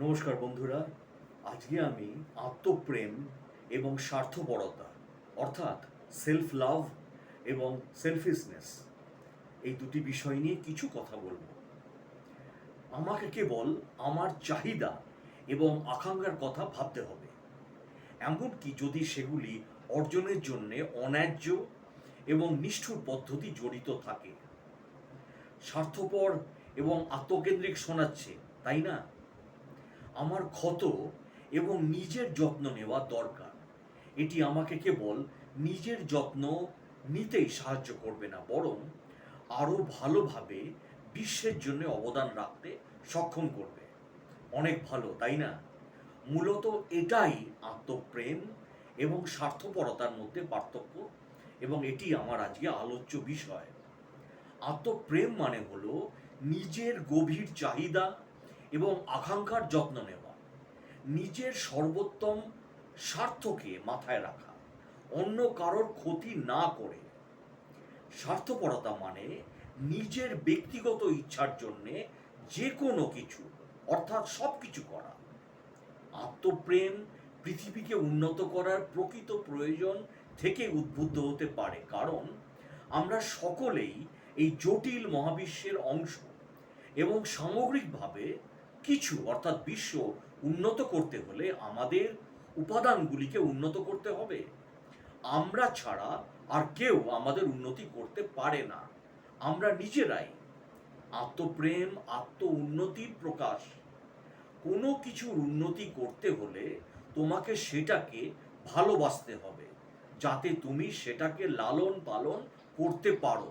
নমস্কার বন্ধুরা। আজকে আমি আত্মপ্রেম এবং স্বার্থপরতা অর্থাৎ সেলফ লাভ এবং সেলফিশনেস এই দুটি বিষয় নিয়ে কিছু কথা বলবো। আমাকে কেবল আমার চাহিদা এবং আকাঙ্ক্ষার কথা ভাবতে হবে, এমনকি যদি সেগুলি অর্জনের জন্যে অন্যায্য এবং নিষ্ঠুর পদ্ধতি জড়িত থাকে। স্বার্থপর এবং আত্মকেন্দ্রিক শোনাচ্ছে, তাই না? আমার ক্ষত এবং নিজের যত্ন নেওয়া দরকার। এটি আমাকে কেবল নিজের যত্ন নিতেই সাহায্য করবে না, বরং আরও ভালোভাবে বিশ্বের জন্য অবদান রাখতে সক্ষম করবে। অনেক ভালো, তাই না? মূলত এটাই আত্মপ্রেম এবং স্বার্থপরতার মধ্যে পার্থক্য, এবং এটি আমার আজকে আলোচ্য বিষয়। আত্মপ্রেম মানে হলো নিজের গভীর চাহিদা এবং আকাঙ্ক্ষার যত্ন নেওয়া, নিজের সর্বোত্তম স্বার্থকে মাথায় রাখা, অন্য কারোর ক্ষতি না করে। স্বার্থপরতা মানে নিজের ব্যক্তিগত ইচ্ছার জন্যে যে কোনো কিছু, অর্থাৎ সব কিছু করা। আত্মপ্রেম পৃথিবীকে উন্নত করার প্রকৃত প্রয়োজন থেকে উদ্বুদ্ধ হতে পারে, কারণ আমরা সকলেই এই জটিল মহাবিশ্বের অংশ, এবং সামগ্রিকভাবে কিছু অর্থাৎ বিশ্ব উন্নত করতে হলে আমাদের উপাদানগুলিকে উন্নত করতে হবে। আমরা ছাড়া আর কেউ আমাদের উন্নতি করতে পারে না, আমরা নিজেরাই। আত্মপ্রেম আত্ম উন্নতির প্রকাশ। কোনো কিছুর উন্নতি করতে হলে তোমাকে সেটাকে ভালোবাসতে হবে, যাতে তুমি সেটাকে লালন পালন করতে পারো।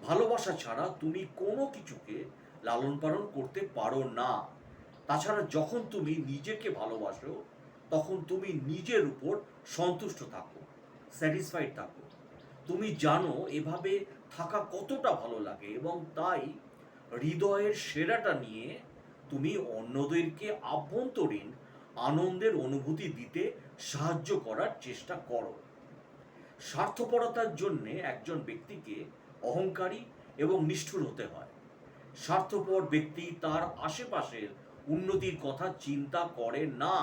ভালোবাসা ছাড়া তুমি কোনো কিছুকে লালন পালন করতে পারো না। তাছাড়া যখন তুমি নিজেকে ভালোবাসো, তখন তুমি নিজের উপর সন্তুষ্ট থাকো, স্যাটিসফাইড থাকো। তুমি জানো এভাবে থাকা কতটা ভালো লাগে, এবং তাই হৃদয়ের সেরাটা নিয়ে তুমি অন্যদেরকে আভ্যন্তরীণ আনন্দের অনুভূতি দিতে সাহায্য করার চেষ্টা করো। স্বার্থপরতার জন্যে একজন ব্যক্তিকে অহংকারী এবং নিষ্ঠুর হতে হয়। স্বার্থপর ব্যক্তি তার আশেপাশের উন্নতির কথা চিন্তা করে না,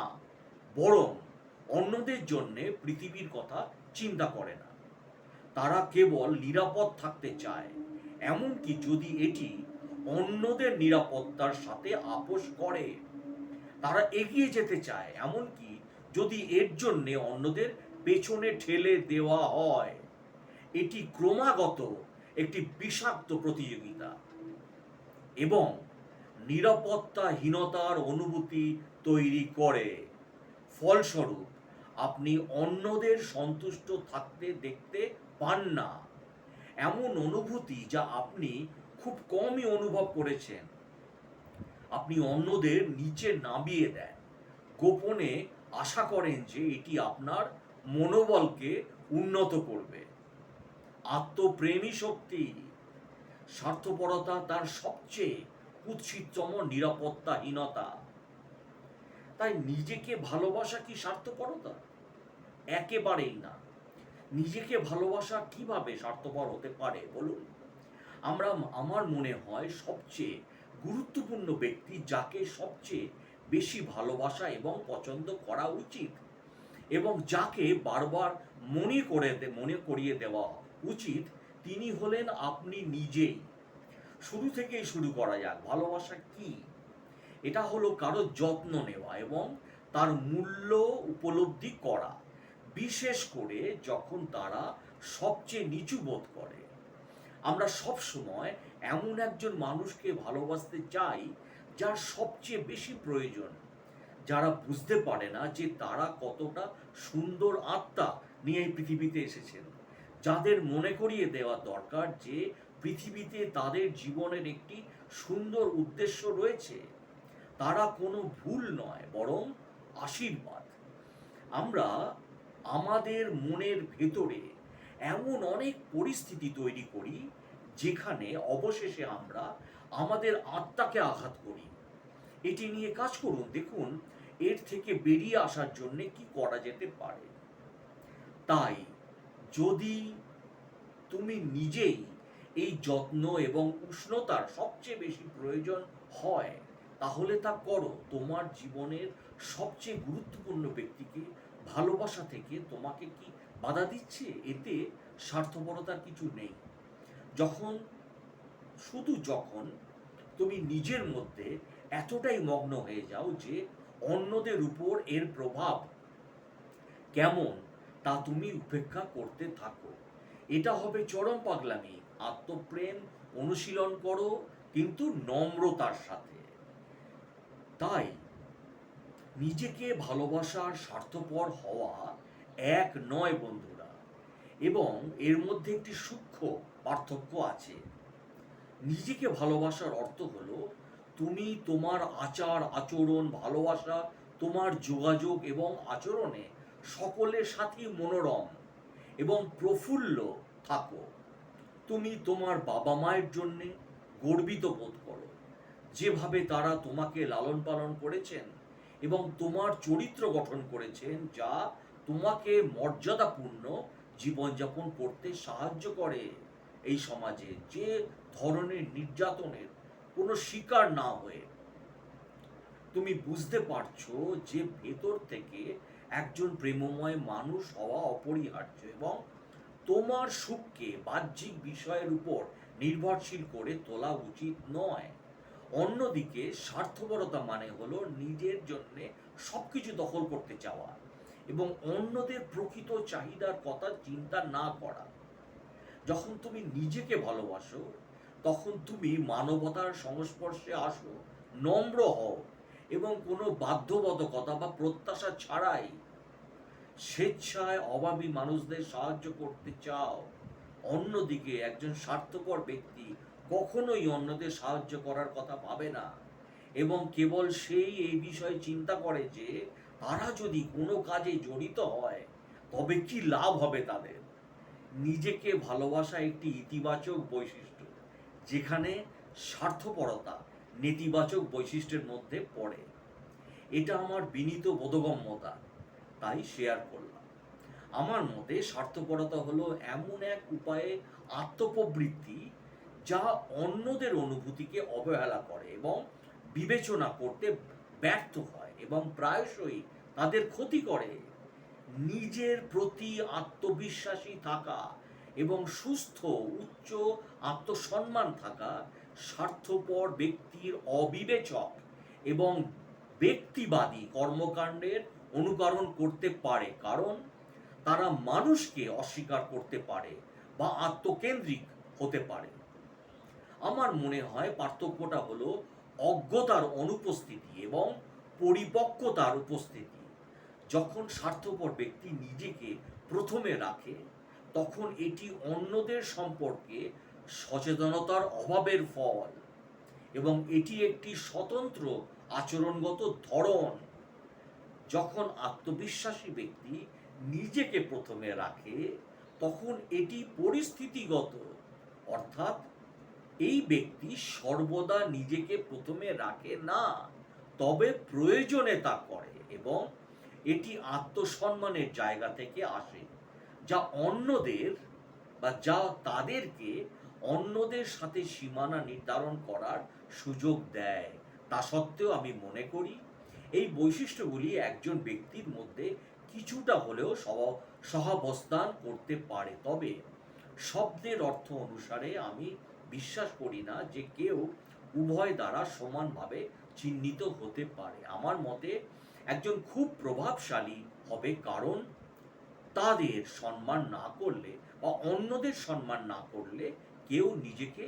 বরং অন্যদের জন্যে পৃথিবীর কথা চিন্তা করে না। তারা কেবল নিরাপদ থাকতে চায়, এমনকি যদি এটি অন্যদের নিরাপত্তার সাথে আপোষ করে। তারা এগিয়ে যেতে চায়, এমনকি যদি এর জন্যে অন্যদের পেছনে ঠেলে দেওয়া হয়। এটি ক্রমাগত একটি বিষাক্ত প্রতিযোগিতা এবং নিরাপত্তাহীনতার অনুভূতি তৈরি করে। ফলস্বরূপ আপনি অন্যদের সন্তুষ্ট থাকতে দেখতে পান না, এমন অনুভূতি যা আপনি খুব কমই অনুভব করেছেন। আপনি অন্যদের নিচে নামিয়ে দেন, গোপনে আশা করেন যে এটি আপনার মনোবলকে উন্নত করবে। আত্মপ্রেমী শক্তি। স্বার্থপরতা তার সবচেয়ে কুৎসিততম নিরাপত্তাহীনতা। তাই নিজেকে ভালোবাসা কি স্বার্থপরতা? একেবারেই না। নিজেকে ভালোবাসা কিভাবে স্বার্থপর হতে পারে বলুন? আমার মনে হয় সবচেয়ে গুরুত্বপূর্ণ ব্যক্তি যাকে সবচেয়ে বেশি ভালোবাসা এবং পছন্দ করা উচিত, এবং যাকে বারবার মনে করিয়ে দেওয়া উচিত, তিনি হলেন আপনি নিজেই। শুরু থেকেই শুরু করা যাক। ভালোবাসা কি? এটা হলো কারো যত্ন নেওয়া এবং তার মূল্য উপলব্ধি করা, বিশেষ করে যখন তারা সবচেয়ে নিচু বোধ করে। আমরা সব সময় এমন একজন মানুষকে ভালোবাসতে চাই যার সবচেয়ে বেশি প্রয়োজন, যারা বুঝতে পারে না যে তারা কতটা সুন্দর আত্মা নিয়ে এই পৃথিবীতে এসেছেন, যাদের মনে করিয়ে দেওয়া দরকার যে পৃথিবীতে তাদের জীবনের একটি সুন্দর উদ্দেশ্য রয়েছে। তারা কোনো ভুল নয়, বরং আশীর্বাদ। আমরা আমাদের মনের ভেতরে এমন অনেক পরিস্থিতি তৈরি করি যেখানে অবশেষে আমরা আমাদের আত্মাকে আঘাত করি। এটি নিয়ে কাজ করুন, দেখুন এর থেকে বেরিয়ে আসার জন্য কি করা যেতে পারে। তাই যদি তুমি নিজেই এই যত্ন এবং উষ্ণতার সবচেয়ে বেশি প্রয়োজন হয়, তাহলে তা করো। তোমার জীবনের সবচেয়ে গুরুত্বপূর্ণ ব্যক্তিকে ভালোবাসা থেকে তোমাকে কি বাধা দিচ্ছে? এতে স্বার্থপরতার কিছু নেই। যখন যখন তুমি নিজের মধ্যে এতটাই মগ্ন হয়ে যাও যে অন্যদের উপর এর প্রভাব কেমন তা তুমি উপেক্ষা করতে থাকো, এটা হবে চরম পাগলামি। আত্মপ্রেম অনুশীলন করো, কিন্তু নম্রতার সাথে। তাই নিজেকে ভালোবাসার স্বার্থপর হওয়া এক নয় বন্ধুরা, এবং এর মধ্যে একটি সূক্ষ্ম পার্থক্য আছে। নিজেকে ভালোবাসার অর্থ হলো তুমি তোমার আচার আচরণ, ভালোবাসা, তোমার যোগাযোগ এবং আচরণে সকলের সাথেই মনোরম এবং প্রফুল্ল থাকো। তুমি তোমার বাবা মায়ের জন্যে গর্বিত বোধ করো, যেভাবে তারা তোমাকে লালন পালন করেছেন এবং তোমার চরিত্র গঠন করেছেন, যা তোমাকে মর্যাদাপূর্ণ জীবনযাপন করতে সাহায্য করে। এই সমাজে যে ধরনের নির্যাতনের কোনো শিকার না হয়ে তুমি বুঝতে পারছো যে ভেতর থেকে একজন প্রেমময় মানুষ হওয়া অপরিহার্য, এবং তোমার সুখকে বাহ্যিক বিষয়ের উপর নির্ভরশীল করে তোলা উচিত নয়। অন্যদিকে স্বার্থপরতা মানে হলো নিজের জন্য সবকিছু দখল করতে চাওয়া এবং অন্যদের প্রকৃত চাহিদার কথা চিন্তা না করা। যখন তুমি নিজেকে ভালোবাসো, তখন তুমি মানবতার সংস্পর্শে আসো, নম্র হও এবং কোনো বাধ্যবাধকতা বা প্রত্যাশা ছাড়াই স্বেচ্ছায় অভাবী মানুষদের সাহায্য করতে চাও। অন্যদিকে একজন স্বার্থপর ব্যক্তি কখনোই অন্যদের সাহায্য করার কথা ভাবে না, এবং কেবল সেই এই বিষয়ে চিন্তা করে যে তারা যদি কোনো কাজে জড়িত হয় তবে কি লাভ হবে তাদের। নিজেকে ভালোবাসা একটি ইতিবাচক বৈশিষ্ট্য, যেখানে স্বার্থপরতা নেতিবাচক বৈশিষ্ট্যের মধ্যে পড়ে। এটা আমার বিনীত বোধগম্যতা, তাই শেয়ার করলাম। আমার মতে স্বার্থপরতা হলো এমন এক উপায়ে আত্মপ্রবৃত্তি যা অন্যদের অনুভূতিকে অবহেলা করে এবং বিবেচনা করতে ব্যর্থ হয় এবং প্রায়শই তাদের ক্ষতি করে। নিজের প্রতি আত্মবিশ্বাসী থাকা এবং সুস্থ উচ্চ আত্মসম্মান থাকা স্বার্থপর ব্যক্তির অবিবেচক এবং ব্যক্তিবাদী কর্মকাণ্ডের অনুকরণ করতে পারে, কারণ তারা মানুষকে অস্বীকার করতে পারে বা আত্মকেন্দ্রিক হতে পারে। আমার মনে হয় পার্থক্যটা হলো অজ্ঞতার অনুপস্থিতি এবং পরিপক্কতার উপস্থিতি। যখন স্বার্থপর ব্যক্তি নিজেকে প্রথমে রাখে, তখন এটি অন্যদের সম্পর্কে সচেতনতার অভাবের ফল, এবং এটি একটি স্বতন্ত্র আচরণগত ধরন। যখন আত্মবিশ্বাসী ব্যক্তি নিজেকে প্রথমে রাখে, তখন এটি পরিস্থিতিগত, অর্থাৎ এই ব্যক্তি সর্বদা নিজেকে প্রথমে রাখে না, তবে প্রয়োজনে তা করে, এবং এটি আত্মসম্মানের জায়গা থেকে আসে, যা তাদেরকে অন্যদের সাথে সীমানা নির্ধারণ করার সুযোগ দেয়। তা সত্ত্বেও আমি মনে করি এই বৈশিষ্ট্যগুলি একজন ব্যক্তির মধ্যে কিছুটা হলেও সহাবস্থান করতে পারে, তবে শব্দের অর্থ অনুসারে আমি বিশ্বাস করি না যে কেউ উভয় দ্বারা সমানভাবে চিহ্নিত হতে পারে। আমার মতে একজন খুব প্রভাবশালী হবে কারণ তাদের সম্মান না করলে বা অন্যদের সম্মান না করলে কেউ নিজেকে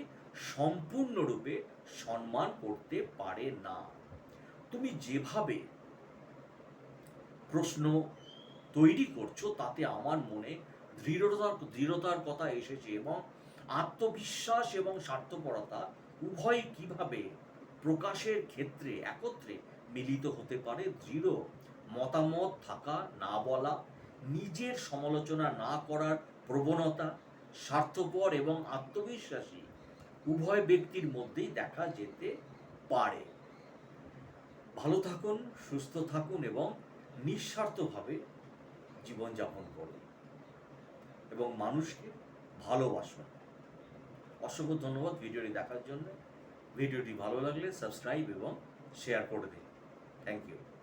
সম্পূর্ণরূপে সম্মান করতে পারে না। তুমি যেভাবে প্রশ্ন তৈরি করছো তাতে আমার মনে দৃঢ়তার কথা এসেছে, এবং আত্মবিশ্বাস এবং স্বার্থপরতা উভয় কিভাবে প্রকাশের ক্ষেত্রে একত্রে মিলিত হতে পারে। দৃঢ় মতামত থাকা, না বলা, নিজের সমালোচনা না করার প্রবণতা স্বার্থপর এবং আত্মবিশ্বাসী উভয় ব্যক্তির মধ্যেই দেখা যেতে পারে। ভালো থাকুন, সুস্থ থাকুন এবং নিঃস্বার্থভাবে জীবনযাপন করুন এবং মানুষকে ভালোবাসুন। অসংখ্য ধন্যবাদ ভিডিওটি দেখার জন্য। ভিডিওটি ভালো লাগলে সাবস্ক্রাইব এবং শেয়ার করে দিন। Thank you.